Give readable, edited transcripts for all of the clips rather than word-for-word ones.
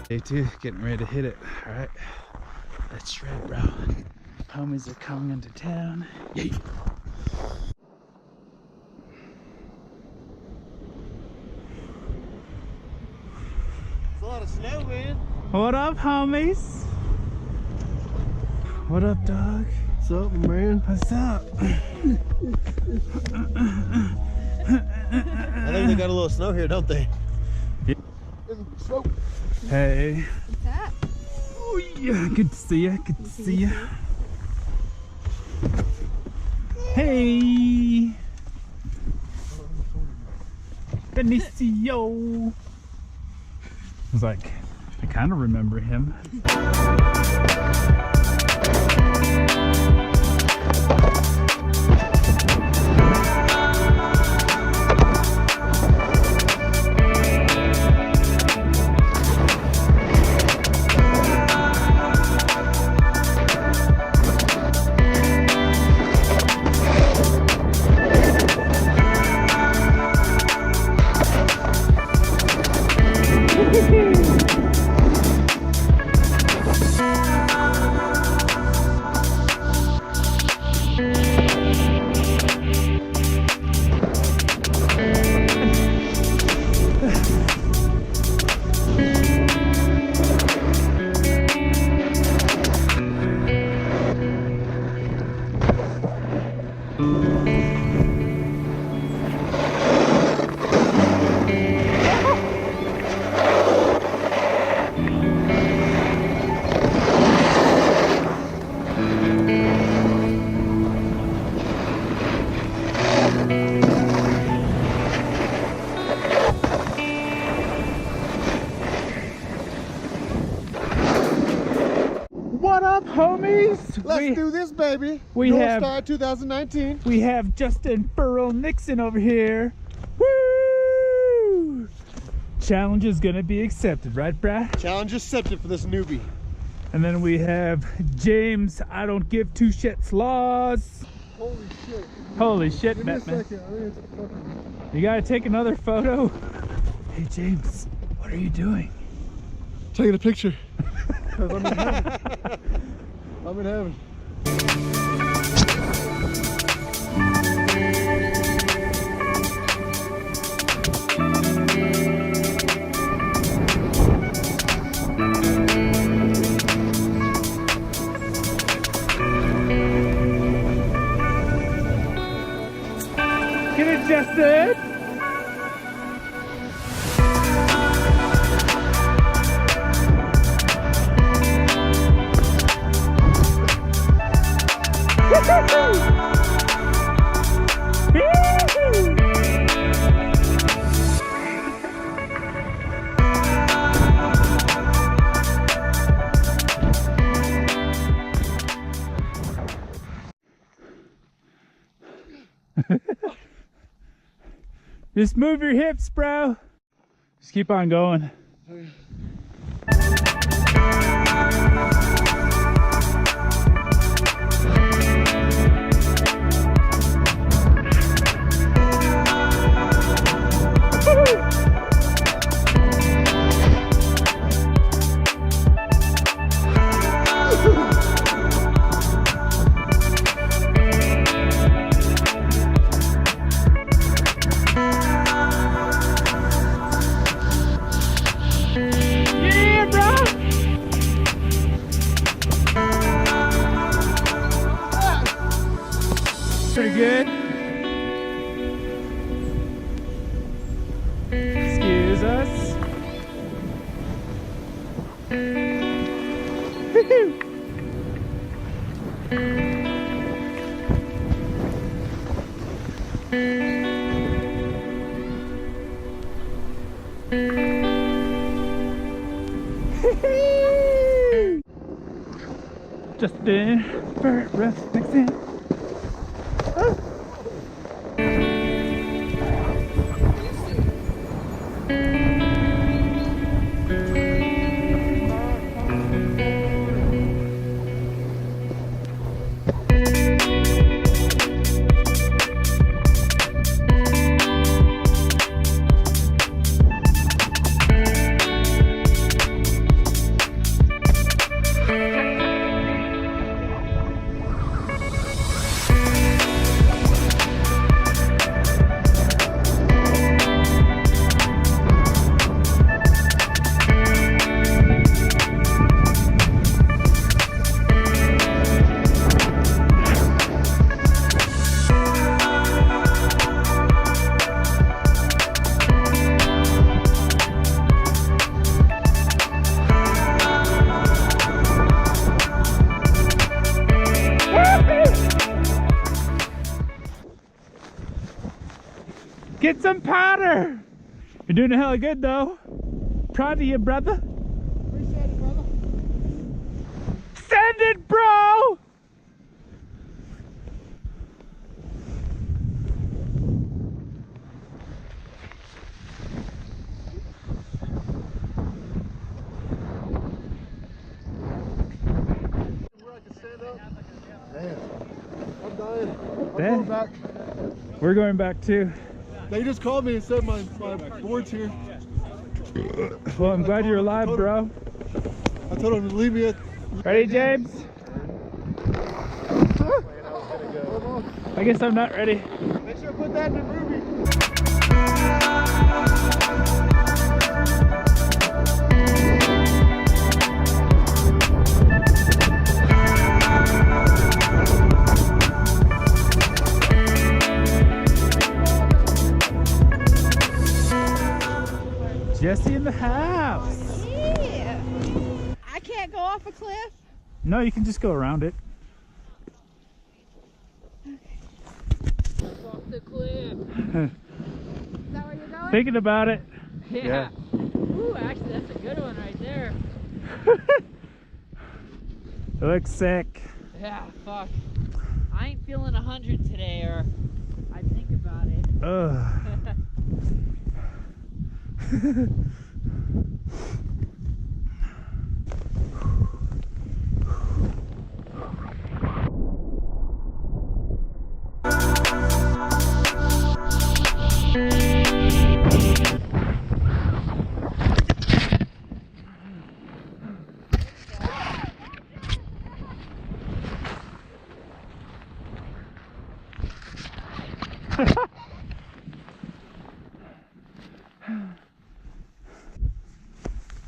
Day 2, getting ready to hit it. All right, let's shred, bro. Homies are coming into town. Yay. There's a lot of snow, man. What up, homies? What up, dog? What's up, man? What's up? I think they got a little snow here, don't they? Yeah. Snow. Hey. What's up? Oh yeah, good to see you. Good to see you. Hey. Benicio. I was like, I kind of remember him. What up, homies? Let's do this, baby. We North have Star 2019. We have Justin Burrow Nixon over here. Woo! Challenge is gonna be accepted, right, Brad? Challenge accepted for this newbie. And then we have James. I don't give two shits laws. Holy shit. Holy shit, Give me a Batman. second. I think it's fucking... You gotta take another photo. Hey, James, what are you doing? Taking a picture. Because I'm in heaven. I'm in heaven. Get it, Justin! Just move your hips, bro. Just keep on going. pretty good. Excuse us. Just been for rough next in. Get some powder! You're doing a hell of good though. Proud of you, brother. Appreciate it, brother. Send it, bro! Where I can stand up. Damn. I'm dying. I'm Damn. going back. We're going back too. They just called me and said my board's here. Well, I'm glad you're alive, bro. I told them to leave me at... Ready, James? I guess I'm not ready. Make sure to put that in the movie. Jesse in the house. Yeah. I can't go off a cliff. No, you can just go around it. Off the cliff. Is that where you're going? Thinking about it. Yeah. Ooh, actually, that's a good one right there. It looks sick. Yeah, fuck. I ain't feeling 100 today, or I'd think about it. Ugh.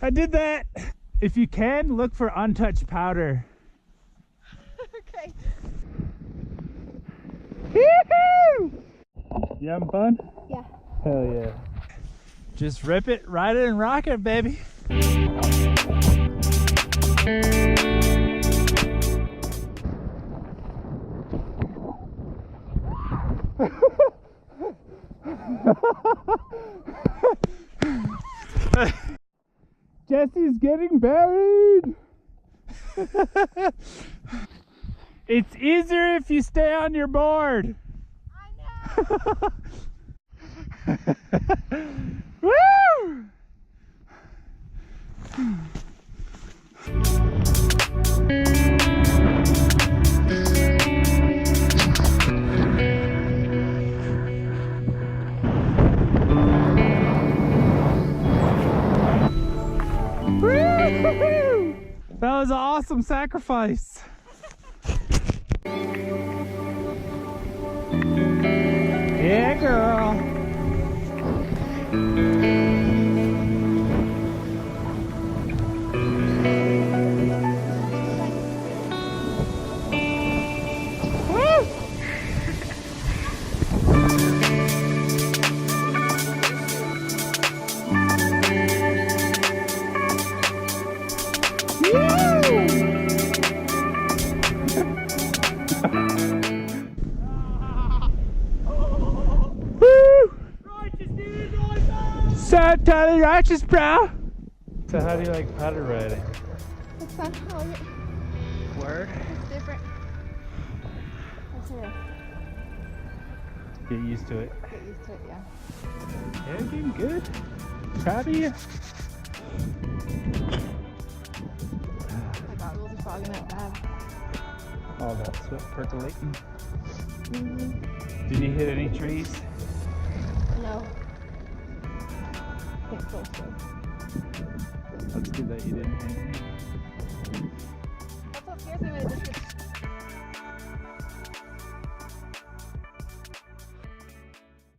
I did that. If you can, look for untouched powder. Okay. Woo-hoo! You having fun? Yeah. Hell yeah. Just rip it, ride it, and rock it, baby. Jesse's getting buried. It's easier if you stay on your board. I know. Woo! Woo! That was an awesome sacrifice. Yeah, girl. Woo! So totally righteous, bro. So how do you like paddle riding? It's fun. I like it. Word. It's different. That's it. Get used to it. Get used to it, yeah. Yeah, you're doing good. Proud of you. My goggles are fogging up bad. All that sweat percolating. Mm-hmm. Did you hit any trees? No. Can't go slow. That's good that you didn't hit any. That's what scares me when it just gets